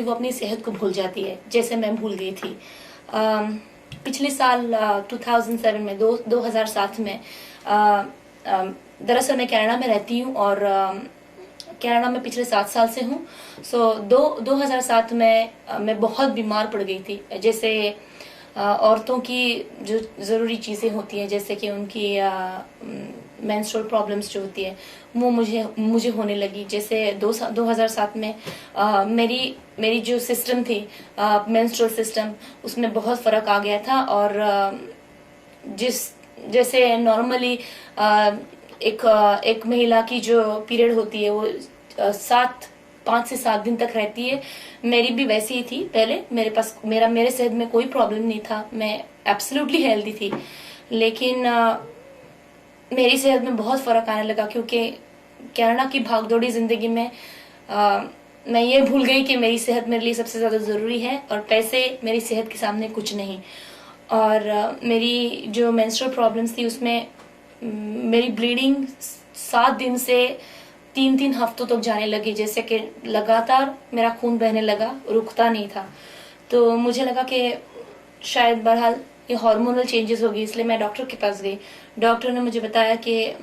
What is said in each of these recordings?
वो अपनी सेहत को भूल जाती है, जैसे मैं भूल गई थी। पिछले साल 2007 में 2007 में दरअसल मैं कनाडा में रहती हूँ और कनाडा में पिछले 7 साल से हूँ। 2007 में मैं बहुत बीमार पड़ गई थी। जैसे औरतों की जो ज़रूरी चीज़ें होती हैं, जैसे कि उनकी मेंस्ट्रुअल प्रॉब्लम्स जो होती है, वो मुझे होने लगी। जैसे 2007 में मेरी जो सिस्टम थी, मेंस्ट्रुअल सिस्टम, उसमें बहुत फ़र्क आ गया था। और जैसे नॉर्मली एक महिला की जो पीरियड होती है वो 5 से 7 दिन तक रहती है, मेरी भी वैसी ही थी पहले। मेरे सेहत में कोई प्रॉब्लम नहीं था, मैं एब्सोल्युटली हेल्दी थी। लेकिन मेरी सेहत में बहुत फ़र्क आने लगा, क्योंकि कनाडा की भागदौड़ी ज़िंदगी में मैं ये भूल गई कि मेरी सेहत मेरे लिए सबसे ज़्यादा ज़रूरी है और पैसे मेरी सेहत के सामने कुछ नहीं। और मेरी जो मेंस्ट्रुअल प्रॉब्लम्स थी, उसमें मेरी ब्लीडिंग 7 दिन से 3 हफ्तों तक जाने लगी। जैसे कि लगातार मेरा खून बहने लगा, रुकता नहीं था। तो मुझे लगा कि शायद बहरहाल ये हार्मोनल चेंजेस होगी, इसलिए मैं डॉक्टर के पास गई। डॉक्टर ने मुझे बताया कि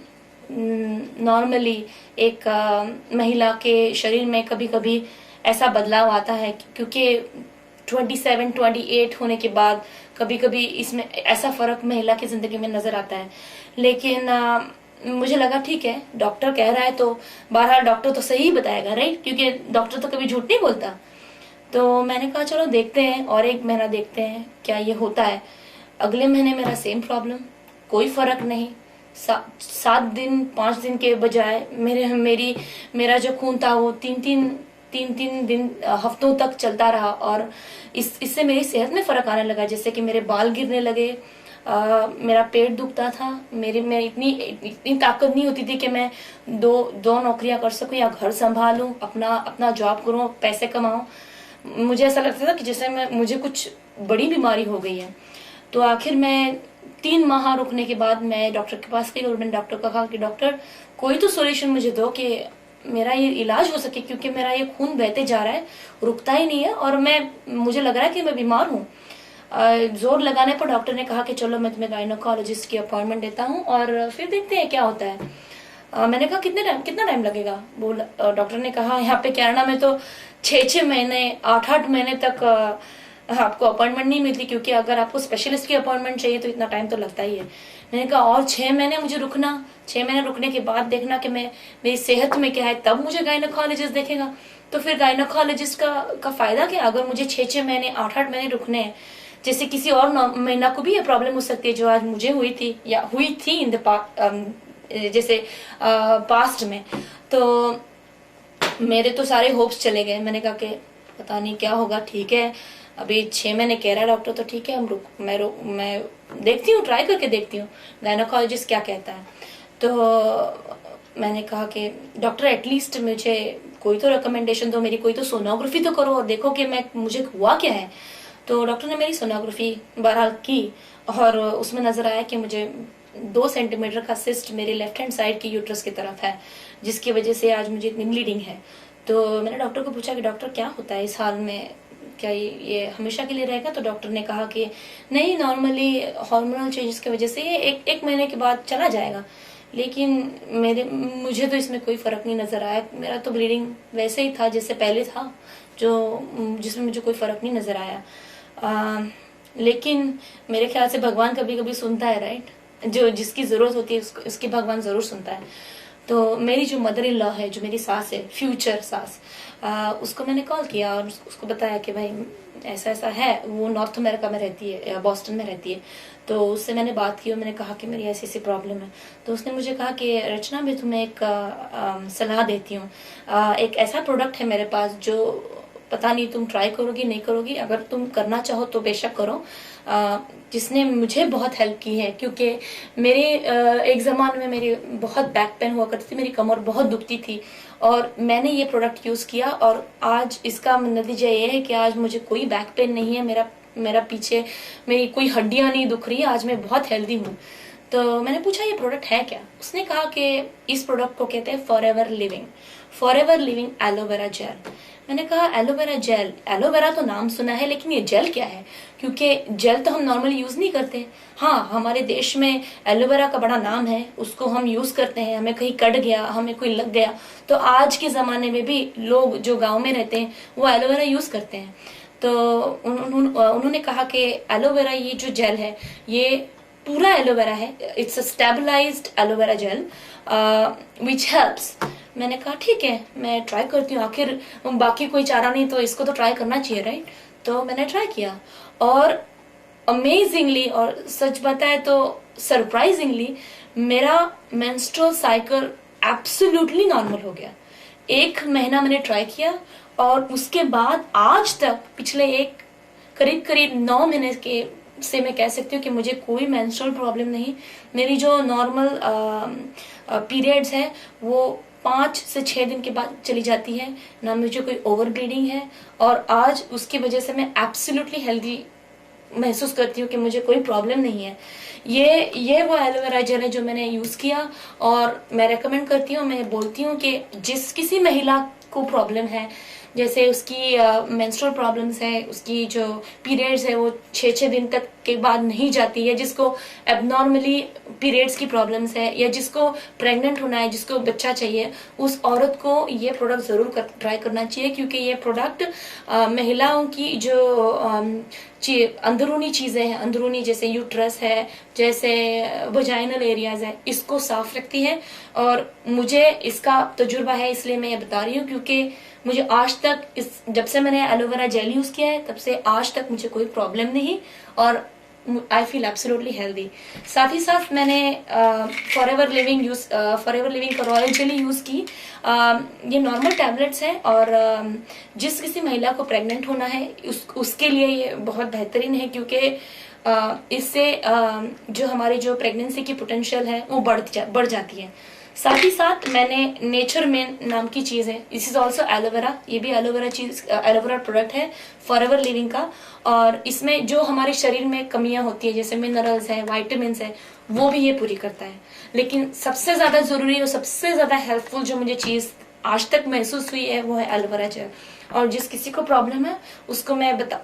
नॉर्मली एक महिला के शरीर में कभी कभी ऐसा बदलाव आता है, क्योंकि 27-28 होने के बाद कभी कभी इसमें ऐसा फ़र्क महिला की ज़िंदगी में नज़र आता है। लेकिन मुझे लगा ठीक है, डॉक्टर कह रहा है तो बहरहाल डॉक्टर तो सही बताएगा, राइट? क्योंकि डॉक्टर तो कभी झूठ नहीं बोलता। तो मैंने कहा चलो देखते हैं, और 1 महीना देखते हैं क्या ये होता है। अगले महीने मेरा सेम प्रॉब्लम, कोई फ़र्क नहीं। 7 दिन 5 दिन के बजाय मेरा जो खून था वो 3 दिन हफ्तों तक चलता रहा। और इससे मेरी सेहत में फ़र्क आने लगा। जैसे कि मेरे बाल गिरने लगे, मेरा पेट दुखता था, में इतनी ताकत नहीं होती थी कि मैं दो नौकरियां कर सकूं या घर संभालूं, अपना जॉब करूं, पैसे कमाऊं। मुझे ऐसा लगता था कि जैसे मुझे कुछ बड़ी बीमारी हो गई है। तो आखिर मैं 3 माह रुकने के बाद मैं डॉक्टर के पास गई और मैंने डॉक्टर को कहा कि डॉक्टर कोई तो सॉल्यूशन मुझे दो कि मेरा ये इलाज हो सके, क्योंकि मेरा ये खून बहते जा रहा है, रुकता ही नहीं है और मुझे लग रहा है कि मैं बीमार हूँ। जोर लगाने पर डॉक्टर ने कहा कि चलो मैं तुम्हें गायनोकोलॉजिस्ट की अपॉइंटमेंट देता हूँ और फिर देखते हैं क्या होता है। मैंने कहा कितना टाइम लगेगा? डॉक्टर ने कहा यहाँ पे कनाडा में तो 6 महीने 8 महीने तक आपको अपॉइंटमेंट नहीं मिलती, क्योंकि अगर आपको स्पेशलिस्ट की अपॉइंटमेंट चाहिए तो इतना टाइम तो लगता ही है। मैंने कहा और 6 महीने मुझे रुकना, 6 महीने रुकने के बाद देखना कि मेरी सेहत में क्या है, तब मुझे गायनोकोलॉजिस्ट देखेगा। तो फिर गायनोकोलॉजिस्ट का फायदा क्या, अगर मुझे 6 महीने 8 महीने रुकने हैं? जैसे किसी और महिला को भी ये प्रॉब्लम हो सकती है जो आज मुझे हुई थी या हुई थी इन द जैसे पास्ट में। तो मेरे तो सारे होप्स चले गए। मैंने कहा कि पता नहीं क्या होगा। ठीक है, अभी 6 महीने कह रहा है डॉक्टर, तो ठीक है, मैं देखती हूँ, ट्राई करके देखती हूँ गायनोकोलॉजिस्ट क्या कहता है। तो मैंने कहा कि डॉक्टर एटलीस्ट मुझे कोई तो रिकमेंडेशन दो, मेरी कोई तो सोनोग्राफी तो करो और देखो कि मुझे हुआ क्या है। तो डॉक्टर ने मेरी सोनोग्राफी बहरहाल की और उसमें नजर आया कि मुझे 2 सेंटीमीटर का सिस्ट मेरे लेफ्ट हैंड साइड की यूट्रस की तरफ है, जिसकी वजह से आज मुझे इतनी ब्लीडिंग है। तो मैंने डॉक्टर को पूछा कि डॉक्टर क्या होता है इस हाल में, क्या ये हमेशा के लिए रहेगा? तो डॉक्टर ने कहा कि नहीं, नॉर्मली हार्मोनल चेंजेस की वजह से ये एक महीने के बाद चला जाएगा। लेकिन मुझे तो इसमें कोई फ़र्क नहीं नज़र आया। मेरा तो ब्लीडिंग वैसे ही था जैसे पहले था, जिसमें मुझे कोई फ़र्क नहीं नज़र आया। लेकिन मेरे ख्याल से भगवान कभी कभी सुनता है, राइट? जो जिसकी ज़रूरत होती है उसकी भगवान ज़रूर सुनता है। तो मेरी जो मदर इन लॉ है, जो मेरी सास है, फ्यूचर सास, उसको मैंने कॉल किया और उसको बताया कि भाई ऐसा ऐसा है। वो नॉर्थ अमेरिका में रहती है, बॉस्टन में रहती है। तो उससे मैंने बात की और मैंने कहा कि मेरी ऐसी ऐसी प्रॉब्लम है। तो उसने मुझे कहा कि रचना, मैं तुम्हें एक सलाह देती हूँ। एक ऐसा प्रोडक्ट है मेरे पास जो पता नहीं तुम ट्राई करोगी नहीं करोगी, अगर तुम करना चाहो तो बेशक करो, जिसने मुझे बहुत हेल्प की है। क्योंकि मेरे एक ज़माने में मेरी बहुत बैक पेन हुआ करती थी, मेरी कमर बहुत दुखती थी और मैंने ये प्रोडक्ट यूज़ किया और आज इसका नतीजा ये है कि आज मुझे कोई बैक पेन नहीं है, मेरा पीछे मेरी कोई हड्डियां नहीं दुख रही है, आज मैं बहुत हेल्दी हूँ। तो मैंने पूछा ये प्रोडक्ट है क्या? उसने कहा कि इस प्रोडक्ट को कहते हैं फॉरएवर लिविंग एलोवेरा जेल। मैंने कहा एलोवेरा जेल, एलोवेरा तो नाम सुना है लेकिन ये जेल क्या है, क्योंकि जेल तो हम नॉर्मली यूज नहीं करते। हाँ, हमारे देश में एलोवेरा का बड़ा नाम है, उसको हम यूज करते हैं, हमें कहीं कट गया, हमें कोई लग गया तो आज के जमाने में भी लोग जो गांव में रहते हैं वो एलोवेरा यूज करते हैं। तो उन्होंने कहा कि एलोवेरा ये जो जेल है ये पूरा एलोवेरा है, it's a stabilised aloe vera gel which helps. मैंने कहा ठीक है, मैं ट्राई करती हूँ, आखिर बाकी कोई चारा नहीं तो इसको तो ट्राई करना चाहिए, राइट। तो मैंने ट्राई किया और अमेजिंगली और सच बताए तो सरप्राइजिंगली मेरा मेंस्ट्रुअल साइकिल एब्सोल्युटली नॉर्मल हो गया। 1 महीना मैंने ट्राई किया और उसके बाद आज तक पिछले करीब करीब 9 महीने के से मैं कह सकती हूँ कि मुझे कोई मेंस्ट्रुअल प्रॉब्लम नहीं। मेरी जो नॉर्मल पीरियड्स है वो 5 से 6 दिन के बाद चली जाती है, ना मुझे कोई ओवर ब्लीडिंग है और आज उसकी वजह से मैं एब्सोल्युटली हेल्दी महसूस करती हूँ कि मुझे कोई प्रॉब्लम नहीं है। ये वो एलोवेरा जेल है जो मैंने यूज किया और मैं रेकमेंड करती हूँ, मैं बोलती हूँ कि जिस किसी महिला को प्रॉब्लम है, जैसे उसकी मेंस्ट्रुअल प्रॉब्लम्स है, उसकी जो पीरियड्स है वो 6-6 दिन तक के बाद नहीं जाती है, जिसको एबनॉर्मली पीरियड्स की प्रॉब्लम्स है या जिसको प्रेग्नेंट होना है, जिसको बच्चा चाहिए, उस औरत को ये प्रोडक्ट जरूर ट्राई करना चाहिए, क्योंकि ये प्रोडक्ट महिलाओं की जो अंदरूनी चीजें हैं, अंदरूनी जैसे यूट्रस है, जैसे वजाइनल एरियाज है, इसको साफ रखती है। और मुझे इसका तजुर्बा है इसलिए मैं ये बता रही हूँ, क्योंकि मुझे आज तक जब से मैंने एलोवेरा जेल यूज किया है तब से आज तक मुझे कोई प्रॉब्लम नहीं और आई फील एब्सोल्युटली हेल्दी। साथ ही साथ मैंने फॉरएवर लिविंग का रॉयल जेली यूज की। ये नॉर्मल टैबलेट्स हैं और जिस किसी महिला को प्रेग्नेंट होना है उसके लिए ये बहुत बेहतरीन है, क्योंकि इससे जो हमारी जो प्रेगनेंसी की पोटेंशियल है वो बढ़ जाती है। साथ ही साथ मैंने नेचर मेन नाम की चीज है, दिस इज ऑल्सो एलोवेरा, ये भी एलोवेरा प्रोडक्ट है फॉरएवर लिविंग का, और इसमें जो हमारे शरीर में कमियां होती है जैसे मिनरल्स है, वाइटामिन्स है, वो भी ये पूरी करता है। लेकिन सबसे ज्यादा जरूरी और सबसे ज्यादा हेल्पफुल जो मुझे चीज आज तक महसूस हुई है वो है एलोवेरा जेल। और जिस किसी को प्रॉब्लम है उसको मैं